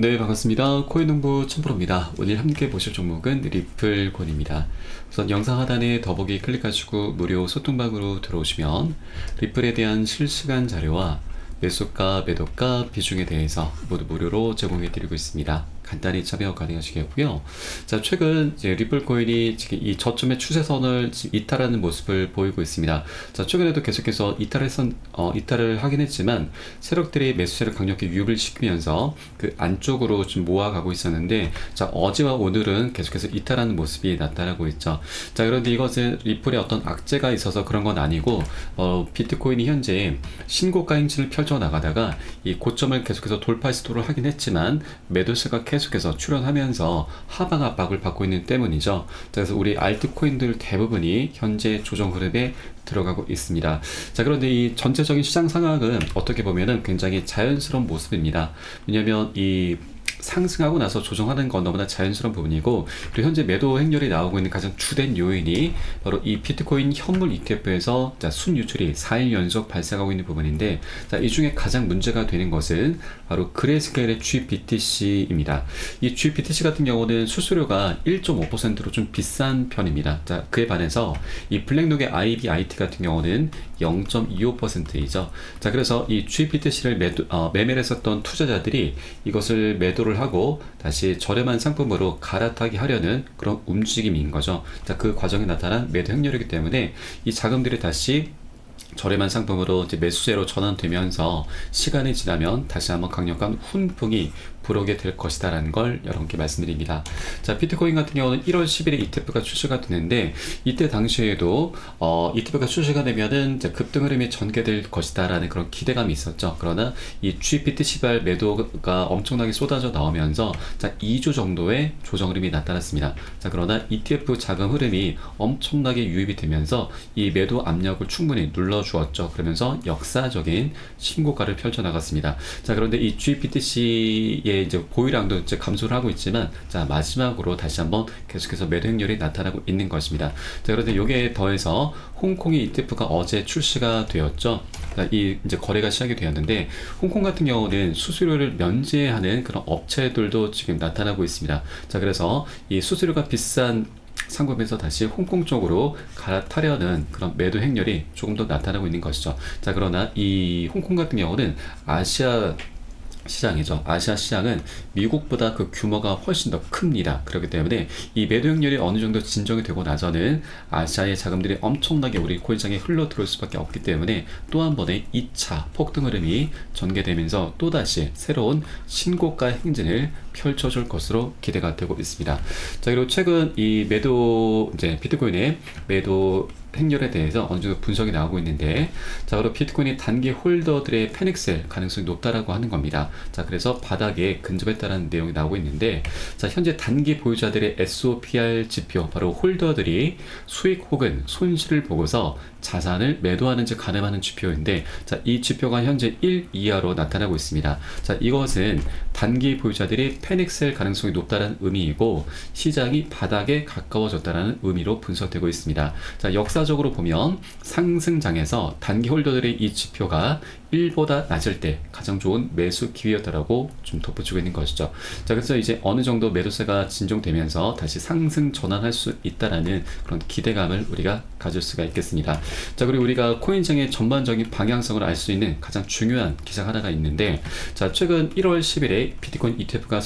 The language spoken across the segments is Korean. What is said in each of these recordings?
네, 반갑습니다. 코인농부 천프로입니다. 오늘 함께 보실 종목은 리플코인입니다. 우선 영상 하단에 더보기 클릭하시고 무료 소통방으로 들어오시면 리플에 대한 실시간 자료와 매수가, 매도가, 비중에 대해서 모두 무료로 제공해 드리고 있습니다. 간단히 참여 가능하시겠고요. 자, 최근 이제 리플코인이 지금 이 저점의 추세선을 이탈하는 모습을 보이고 있습니다. 자, 최근에도 계속해서 이탈을 하긴 했지만 세력들이 매수세를 강력히 유입을 시키면서 그 안쪽으로 좀 모아가고 있었는데, 자, 어제와 오늘은 계속해서 이탈하는 모습이 나타나고 있죠. 자, 그런데 이것은 리플에 어떤 악재가 있어서 그런 건 아니고, 비트코인이 현재 신고가 행진을 펼쳐 나가다가 이 고점을 계속해서 돌파 시도를 하긴 했지만 매도세가 계속해서 출현하면서 하방 압박을 받고 있는 때문이죠. 그래서 우리 알트코인들 대부분이 현재 조정 흐름에 들어가고 있습니다. 자, 그런데 이 전체적인 시장 상황은 어떻게 보면은 굉장히 자연스러운 모습입니다. 왜냐하면 이 상승하고 나서 조정하는 건 너무나 자연스러운 부분이고, 그리고 현재 매도 행렬이 나오고 있는 가장 주된 요인이 바로 이 비트코인 현물 ETF에서 순유출이 4일 연속 발생하고 있는 부분인데, 자, 이 중에 가장 문제가 되는 것은 바로 그레이스케일의 GBTC입니다. 이 GBTC 같은 경우는 수수료가 1.5%로 좀 비싼 편입니다. 자, 그에 반해서 이 블랙록의 IBIT 같은 경우는 0.25%이죠. 자, 그래서 이 GBTC를 매매를 했었던 투자자들이 이것을 매도를 하고 다시 저렴한 상품으로 갈아타기 하려는 그런 움직임인 거죠. 자, 그 과정에 나타난 매도 행렬이기 때문에 이 자금들이 다시 저렴한 상품으로 이제 매수세로 전환되면서 시간이 지나면 다시 한번 강력한 훈풍이 불어오게 될 것이다 라는 걸 여러분께 말씀드립니다. 자, 비트코인 같은 경우는 1월 10일에 ETF가 출시가 되는데, 이때 당시에도 ETF가 출시가 되면은 이제 급등 흐름이 전개될 것이다 라는 그런 기대감이 있었죠. 그러나 이 GBTC발 매도가 엄청나게 쏟아져 나오면서 자, 2주 정도의 조정 흐름이 나타났습니다. 자, 그러나 ETF 자금 흐름이 엄청나게 유입이 되면서 이 매도 압력을 충분히 눌러주었죠. 그러면서 역사적인 신고가를 펼쳐나갔습니다. 자, 그런데 이 GBTC의 이제 보유량도 이제 감소를 하고 있지만, 자, 마지막으로 다시 한번 계속해서 매도 행렬이 나타나고 있는 것입니다. 자, 그런데 여기에 더해서 홍콩의 ETF가 어제 출시가 되었죠. 자, 이 이제 거래가 시작이 되었는데, 홍콩 같은 경우는 수수료를 면제하는 그런 업체들도 지금 나타나고 있습니다. 자, 그래서 이 수수료가 비싼 상금에서 다시 홍콩 쪽으로 갈아타려는 그런 매도 행렬이 조금 더 나타나고 있는 것이죠. 자, 그러나 이 홍콩 같은 경우는 아시아 시장이죠. 아시아 시장은 미국보다 그 규모가 훨씬 더 큽니다. 그렇기 때문에 이 매도 행렬이 어느 정도 진정이 되고 나서는 아시아의 자금들이 엄청나게 우리 코인시장에 흘러 들어올 수밖에 없기 때문에 또 한 번의 2차 폭등 흐름이 전개되면서 또다시 새로운 신고가 행진을 펼쳐줄 것으로 기대가 되고 있습니다. 자, 그리고 최근 이 이제 비트코인의 매도 행렬에 대해서 어느 정도 분석이 나오고 있는데, 자, 그리고 비트코인이 단기 홀더들의 패닉셀 가능성이 높다라고 하는 겁니다. 자, 그래서 바닥에 근접했다라는 내용이 나오고 있는데, 자, 현재 단기 보유자들의 SOPR 지표, 바로 홀더들이 수익 혹은 손실을 보고서 자산을 매도하는지 가늠하는 지표인데, 자, 이 지표가 현재 1 이하로 나타나고 있습니다. 자, 이것은 단기 보유자들이 패닉셀 가능성이 높다는 의미이고 시장이 바닥에 가까워졌다는 의미로 분석되고 있습니다. 자, 역사적으로 보면 상승장에서 단기 홀더들의 이 지표가 1보다 낮을 때 가장 좋은 매수 기회였다라고 좀 덧붙이고 있는 것이죠. 자, 그래서 이제 어느 정도 매도세가 진정되면서 다시 상승 전환할 수 있다라는 그런 기대감을 우리가 가질 수가 있겠습니다. 자, 그리고 우리가 코인시장의 전반적인 방향성을 알 수 있는 가장 중요한 기사 하나가 있는데, 자, 최근 1월 10일에 비트코인 ETF가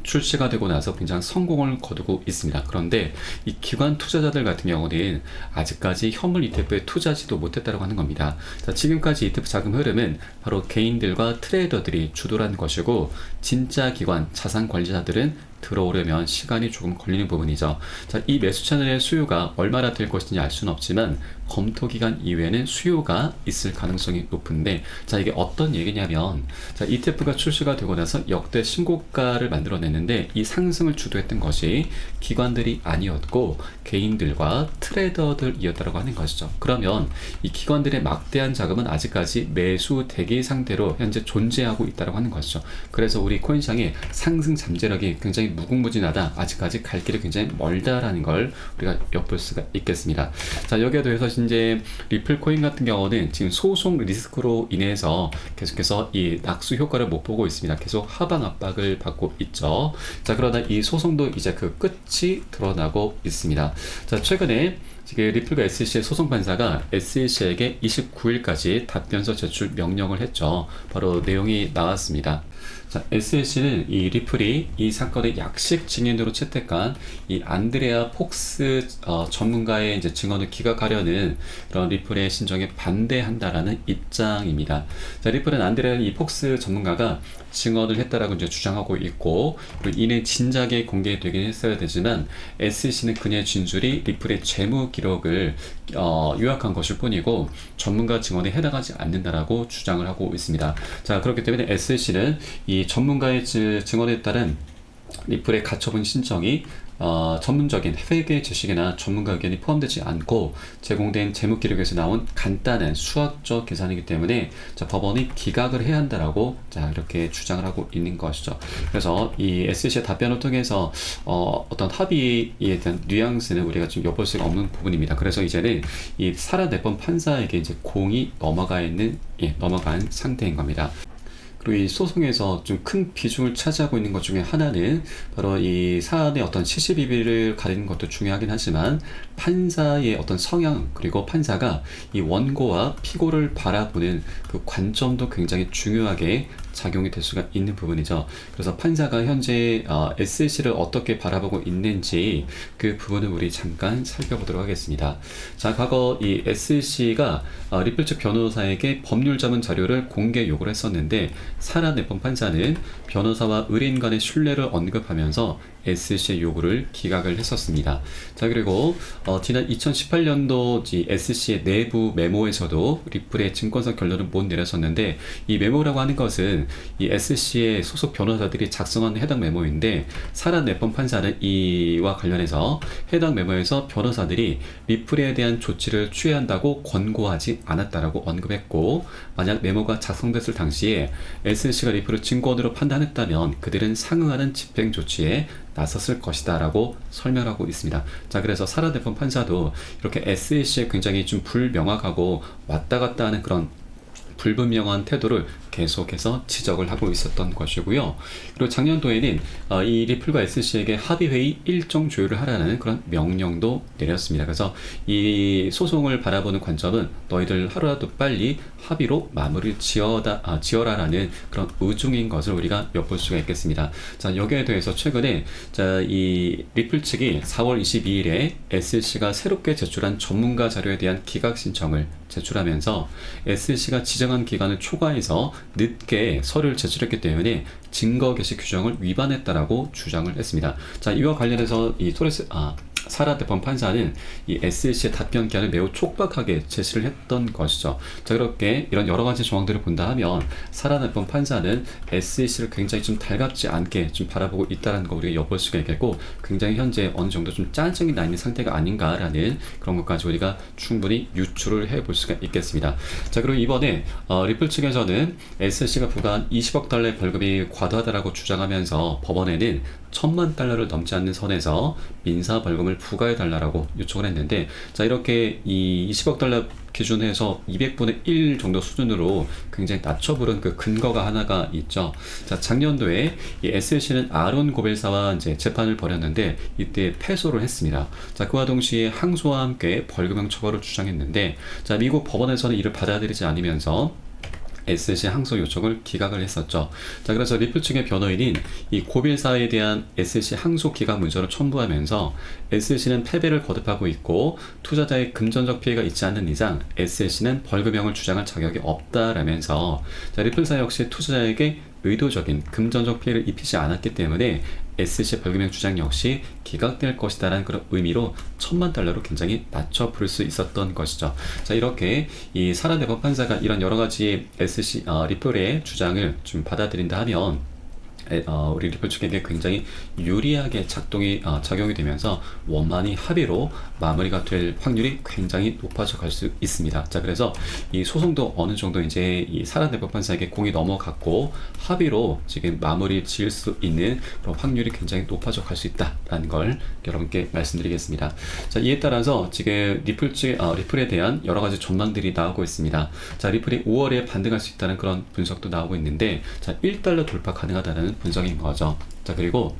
출시가 되고 나서 굉장히 성공을 거두고 있습니다. 그런데 이 기관 투자자들 같은 경우는 아직까지 현물 ETF에 투자하지도 못했다고 하는 겁니다. 자, 지금까지 ETF 자금 흐름은 바로 개인들과 트레이더들이 주도를 한 것이고, 진짜 기관 자산 관리자들은 들어오려면 시간이 조금 걸리는 부분이죠. 자, 이 매수 채널의 수요가 얼마나 될 것인지 알 수는 없지만 검토 기간 이후에는 수요가 있을 가능성이 높은데, 자, 이게 어떤 얘기냐면, 자, ETF가 출시가 되고 나서 역대 신고가를 만들어냈는데 이 상승을 주도했던 것이 기관들이 아니었고 개인들과 트레이더들이었다고 하는 것이죠. 그러면 이 기관들의 막대한 자금은 아직까지 매수 대기 상태로 현재 존재하고 있다고 하는 것이죠. 그래서 우리 코인시장의 상승 잠재력이 굉장히 무궁무진하다, 아직까지 갈 길이 굉장히 멀다라는 걸 우리가 엿볼 수가 있겠습니다. 자, 여기에 더해서 이제 리플 코인 같은 경우는 지금 소송 리스크로 인해서 계속해서 이 낙수 효과를 못 보고 있습니다. 계속 하방 압박을 받고 있죠. 자, 그러다 이 소송도 이제 그 끝이 드러나고 있습니다. 자, 최근에 지금 리플과 SEC의 소송 판사가 SEC에게 29일까지 답변서 제출 명령을 했죠. 바로 내용이 나왔습니다. 자, SEC는 이 리플이 이 사건의 약식 증인으로 채택한 이 안드레아 폭스 전문가의 이제 증언을 기각하려는 그런 리플의 신청에 반대한다라는 입장입니다. 자, 리플은 안드레아 이 폭스 전문가가 증언을 했다라고 이제 주장하고 있고, 그리고 이내 진작에 공개되긴 했어야 되지만 SEC는 그녀의 진술이 리플의 재무 기록을 요약한 것일 뿐이고 전문가 증언에 해당하지 않는다라고 주장을 하고 있습니다. 자, 그렇기 때문에 SEC는 이 전문가의 증언에 따른 리플의 가처분 신청이 전문적인 회계 지식이나 전문가 의견이 포함되지 않고 제공된 재무 기록에서 나온 간단한 수학적 계산이기 때문에 자, 법원이 기각을 해야 한다라고 자, 이렇게 주장을 하고 있는 것이죠. 그래서 이 SEC의 답변을 통해서 어떤 합의에 대한 뉘앙스는 우리가 좀 엿볼 수가 없는 부분입니다. 그래서 이제는 이 살아내본 판사에게 이제 공이 넘어간 상태인 겁니다. 그리고 이 소송에서 좀 큰 비중을 차지하고 있는 것 중에 하나는 바로 이 사안의 어떤 시시비비를 가리는 것도 중요하긴 하지만 판사의 어떤 성향, 그리고 판사가 이 원고와 피고를 바라보는 그 관점도 굉장히 중요하게 작용이 될 수가 있는 부분이죠. 그래서 판사가 현재 SEC를 어떻게 바라보고 있는지 그 부분을 우리 잠깐 살펴보도록 하겠습니다. 자, 과거 이 SEC가 리플 측 변호사에게 법률 자문 자료를 공개 요구를 했었는데 살아내본 판사는 변호사와 의뢰인 간의 신뢰를 언급하면서 SEC의 요구를 기각을 했었습니다. 자, 그리고 지난 2018년도 SEC의 내부 메모에서도 리플의 증권사 결론을 못 내렸었는데 이 메모라고 하는 것은 이 SEC의 소속 변호사들이 작성한 해당 메모인데 살아내본 판사는 이와 관련해서 해당 메모에서 변호사들이 리플에 대한 조치를 취해야 한다고 권고하지 않았다라고 언급했고, 만약 메모가 작성됐을 당시에 SEC가 리플을 증권으로 판단했다면 그들은 상응하는 집행 조치에 나섰을 것이다 라고 설명하고 있습니다. 자, 그래서 살아내본 판사도 이렇게 SEC에 굉장히 좀 불명확하고 왔다 갔다 하는 그런 불분명한 태도를 계속해서 지적을 하고 있었던 것이고요. 그리고 작년도에는 이 리플과 SEC에게 합의회의 일정 조율을 하라는 그런 명령도 내렸습니다. 그래서 이 소송을 바라보는 관점은 너희들 하루라도 빨리 합의로 마무리를 지어라라는 그런 의중인 것을 우리가 엿볼 수가 있겠습니다. 자, 여기에 대해서 최근에 이 리플 측이 4월 22일에 SEC가 새롭게 제출한 전문가 자료에 대한 기각 신청을 제출하면서 SEC가 지정한 기간을 초과해서 늦게 서류를 제출했기 때문에 증거 게시 규정을 위반했다라고 주장을 했습니다. 자, 이와 관련해서 이 살아내본 판사는 이 SEC의 답변 기한을 매우 촉박하게 제시를 했던 것이죠. 자, 그렇게 이런 여러 가지 조항들을 본다 하면 살아내본 판사는 SEC를 굉장히 좀 달갑지 않게 좀 바라보고 있다는 거 우리가 엿볼 수가 있겠고, 굉장히 현재 어느 정도 좀 짜증이 나 있는 상태가 아닌가라는 그런 것까지 우리가 충분히 유추를 해볼 수가 있겠습니다. 자, 그리고 이번에 리플 측에서는 SEC가 부과한 20억 달러의 벌금이 과도하다라고 주장하면서 법원에는 1,000만 달러를 넘지 않는 선에서 민사 벌금을 부과해달라고 요청을 했는데, 자, 이렇게 이 20억 달러 기준에서 200분의 1 정도 수준으로 굉장히 낮춰 부른 그 근거가 하나가 있죠. 자, 작년도에 이 SEC는 아론 고벨사와 이제 재판을 벌였는데 이때 패소를 했습니다. 자, 그와 동시에 항소와 함께 벌금형 처벌을 주장했는데, 자, 미국 법원에서는 이를 받아들이지 않으면서 SEC 항소 요청을 기각을 했었죠. 자, 그래서 리플 측의 변호인인 이 고빌사에 대한 SEC 항소 기각 문서를 첨부하면서 SEC는 패배를 거듭하고 있고 투자자의 금전적 피해가 있지 않는 이상 SEC는 벌금형을 주장할 자격이 없다라면서, 자, 리플사 역시 투자자에게 의도적인 금전적 피해를 입히지 않았기 때문에 SEC 벌금형 주장 역시 기각될 것이다라는 그런 의미로 1,000만 달러로 굉장히 낮춰 부를 수 있었던 것이죠. 자, 이렇게 이 살아내본 판사가 이런 여러 가지 SEC 리플의 주장을 좀 받아들인다 하면 우리 리플 측에게 굉장히 유리하게 작용이 되면서 원만히 합의로 마무리가 될 확률이 굉장히 높아져 갈 수 있습니다. 자, 그래서 이 소송도 어느 정도 이제 이 사란대법판사에게 공이 넘어갔고 합의로 지금 마무리 지을 수 있는 그런 확률이 굉장히 높아져 갈 수 있다라는 걸 여러분께 말씀드리겠습니다. 자, 이에 따라서 지금 리플에 대한 여러 가지 전망들이 나오고 있습니다. 자, 리플이 5월에 반등할 수 있다는 그런 분석도 나오고 있는데, 자, 1달러 돌파 가능하다는 분석인 거죠. 자, 그리고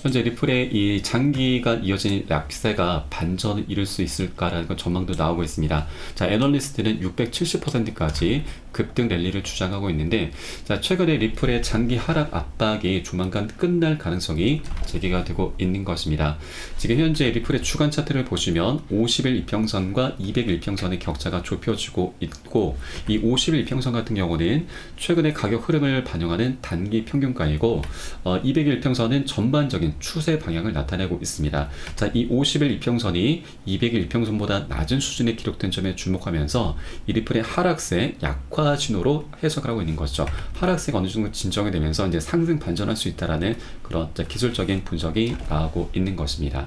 현재 리플의 이 장기간 이어진 약세가 반전을 이룰 수 있을까라는 전망도 나오고 있습니다. 자, 애널리스트는 670%까지 급등 랠리를 주장하고 있는데, 자, 최근에 리플의 장기 하락 압박이 조만간 끝날 가능성이 제기가 되고 있는 것입니다. 지금 현재 리플의 주간 차트를 보시면 50일 이평선과 200일 이평선의 격차가 좁혀지고 있고, 이 50일 이평선 같은 경우는 최근의 가격 흐름을 반영하는 단기 평균가이고, 200일 이평선은 전반적인 추세 방향을 나타내고 있습니다. 자, 이 50일 이평선이 200일 이평선보다 낮은 수준에 기록된 점에 주목하면서 이 리플의 하락세 약화 신호로 해석을 하고 있는 것이죠. 하락세가 어느 정도 진정이 되면서 이제 상승 반전할 수 있다라는 그런 기술적인 분석이 나오고 있는 것입니다.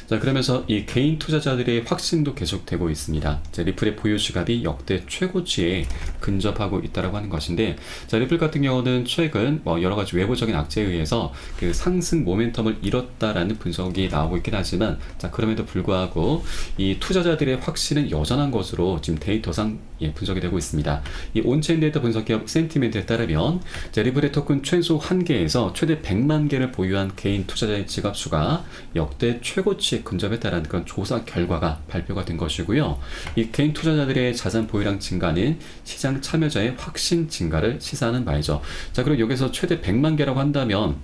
자, 그러면서 이 개인 투자자들의 확신도 계속되고 있습니다. 자, 리플의 보유 지갑이 역대 최고치에 근접하고 있다라고 하는 것인데, 자, 리플 같은 경우는 최근 여러 가지 외부적인 악재에 의해서 그 상승 모멘텀을 잃었다라는 분석이 나오고 있긴 하지만, 자, 그럼에도 불구하고 이 투자자들의 확신은 여전한 것으로 지금 데이터상 분석이 되고 있습니다. 이 온체인 데이터 분석기업 센티멘트에 따르면, 자, 리플의 토큰 최소 1개에서 최대 100만 개를 보유한 개인 투자자의 지갑 수가 역대 최고치에 근접했다라는 그런 조사 결과가 발표가 된 것이고요. 이 개인 투자자들의 자산 보유량 증가는 시장 참여자의 확신 증가를 시사하는 바이죠. 자, 그리고 여기서 최대 100만 개라고 한다면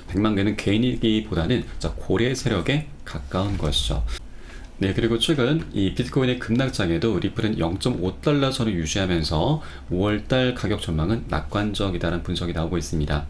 100만 개는 개인이기보다는 고래 세력에 가까운 것이죠. 네, 그리고 최근 이 비트코인의 급락장에도 리플은 0.5달러 선을 유지하면서 5월달 가격 전망은 낙관적이다라는 분석이 나오고 있습니다.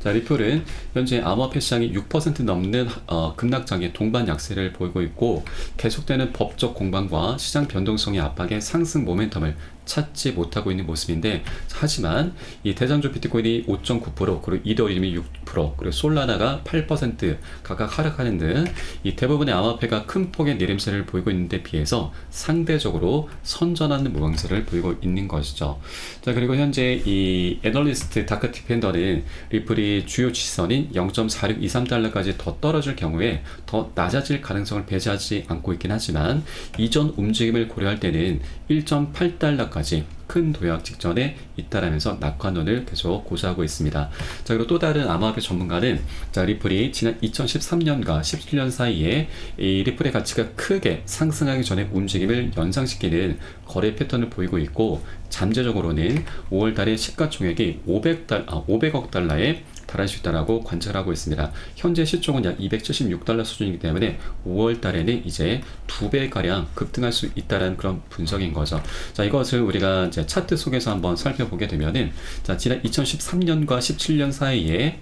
자, 리플은 현재 암호화폐 시장이 6% 넘는 급락장의 동반 약세를 보이고 있고, 계속되는 법적 공방과 시장 변동성의 압박에 상승 모멘텀을 찾지 못하고 있는 모습인데, 하지만 이 대장주 비트코인이 5.9%, 그리고 이더리움이 6%, 그리고 솔라나가 8% 각각 하락하는 등 이 대부분의 암호화폐가 큰 폭의 내림세를 보이고 있는데 비해서 상대적으로 선전하는 모양새를 보이고 있는 것이죠. 자, 그리고 현재 이 애널리스트 다크 디펜더는 리플이 주요 지지선인 0.4623달러까지 더 떨어질 경우에 더 낮아질 가능성을 배제하지 않고 있긴 하지만, 이전 움직임을 고려할 때는 1.8달러까지 큰 도약 직전에 있다라면서 낙관론을 계속 고수하고 있습니다. 자, 그리고 또 다른 암호화폐 전문가는, 자, 리플이 지난 2013년과 17년 사이에 이 리플의 가치가 크게 상승하기 전에 움직임을 연상시키는 거래 패턴을 보이고 있고, 잠재적으로는 5월 달에 시가총액이 500억 달러에 달할 수 있다라고 관측하고 있습니다. 현재 시총은 약 276달러 수준이기 때문에 5월 달에는 이제 2배가량 급등할 수 있다는 그런 분석인 거죠. 자, 이것을 우리가 이제 차트 속에서 한번 살펴보게 되면은, 자, 지난 2013년과 17년 사이에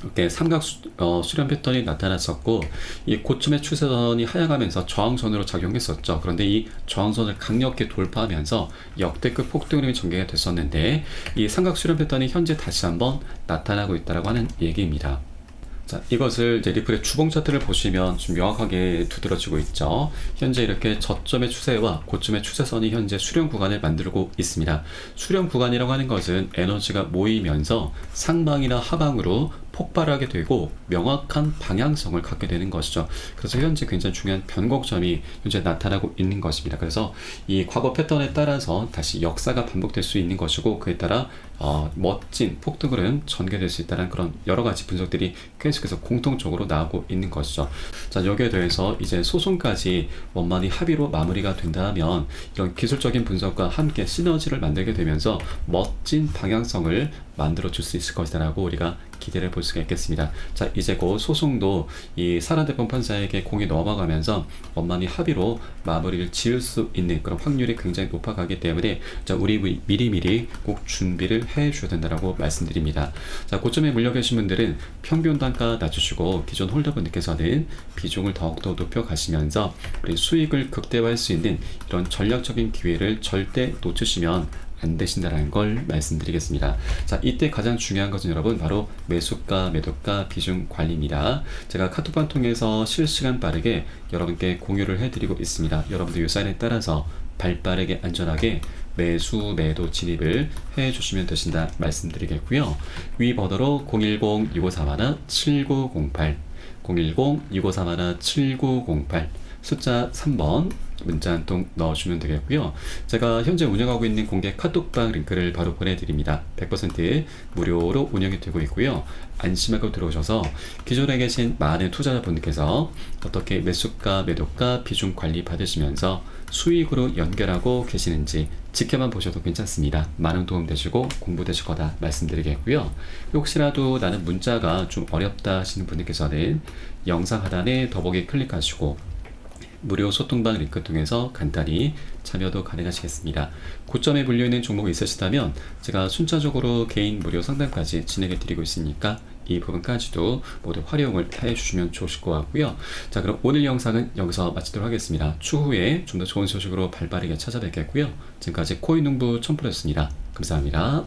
이렇게 삼각 수렴 패턴이 나타났었고, 이 고점의 추세선이 하향하면서 저항선으로 작용했었죠. 그런데 이 저항선을 강력히 돌파하면서 역대급 폭등 흐름이 전개가 됐었는데, 이 삼각 수렴 패턴이 현재 다시 한번 나타나고 있다고 하는 얘기입니다. 자, 이것을 이제 리플의 주봉 차트를 보시면 좀 명확하게 두드러지고 있죠. 현재 이렇게 저점의 추세와 고점의 추세선이 현재 수렴 구간을 만들고 있습니다. 수렴 구간이라고 하는 것은 에너지가 모이면서 상방이나 하방으로 폭발하게 되고 명확한 방향성을 갖게 되는 것이죠. 그래서 현재 굉장히 중요한 변곡점이 현재 나타나고 있는 것입니다. 그래서 이 과거 패턴에 따라서 다시 역사가 반복될 수 있는 것이고, 그에 따라 멋진 폭등으로는 전개될 수 있다는 그런 여러 가지 분석들이 계속해서 공통적으로 나오고 있는 것이죠. 자, 여기에 대해서 이제 소송까지 원만히 합의로 마무리가 된다면 이런 기술적인 분석과 함께 시너지를 만들게 되면서 멋진 방향성을 만들어 줄 수 있을 것이라고 우리가 기대를 볼 수가 있겠습니다. 자, 이제 곧 소송도 이 사란대법 판사에게 공이 넘어가면서 원만히 합의로 마무리를 지을 수 있는 그런 확률이 굉장히 높아가기 때문에, 자, 우리 미리미리 꼭 준비를 해 주셔야 된다고 말씀드립니다. 자, 고점에 물려 계신 분들은 평균 단가 낮추시고, 기존 홀더분들께서는 비중을 더욱더 높여 가시면서 우리 수익을 극대화할 수 있는 이런 전략적인 기회를 절대 놓치시면 안 되신다는 걸 말씀드리겠습니다. 자, 이때 가장 중요한 것은 여러분 바로 매수가, 매도가 비중 관리입니다. 제가 카톡방 통해서 실시간 빠르게 여러분께 공유를 해드리고 있습니다. 여러분들 이 사인에 따라서 발빠르게 안전하게 매수, 매도 진입을 해주시면 되신다 말씀드리겠고요. 위 번호로 010-6541-7908 010-6541-7908 숫자 3번 문자 한 통 넣어주면 되겠고요. 제가 현재 운영하고 있는 공개 카톡방 링크를 바로 보내드립니다. 100% 무료로 운영이 되고 있고요. 안심하고 들어오셔서 기존에 계신 많은 투자자분들께서 어떻게 매수가, 매도가 비중 관리 받으시면서 수익으로 연결하고 계시는지 지켜만 보셔도 괜찮습니다. 많은 도움 되시고 공부 되실 거다 말씀드리겠고요. 혹시라도 나는 문자가 좀 어렵다 하시는 분들께서는 영상 하단에 더보기 클릭하시고 무료 소통방 링크 통해서 간단히 참여도 가능하시겠습니다. 고점에 물려있는 종목이 있으시다면 제가 순차적으로 개인 무료 상담까지 진행해 드리고 있으니까 이 부분까지도 모두 활용을 해주시면 좋으실 것 같고요. 자, 그럼 오늘 영상은 여기서 마치도록 하겠습니다. 추후에 좀 더 좋은 소식으로 발빠르게 찾아뵙겠고요. 지금까지 코인농부 첨프로였습니다. 감사합니다.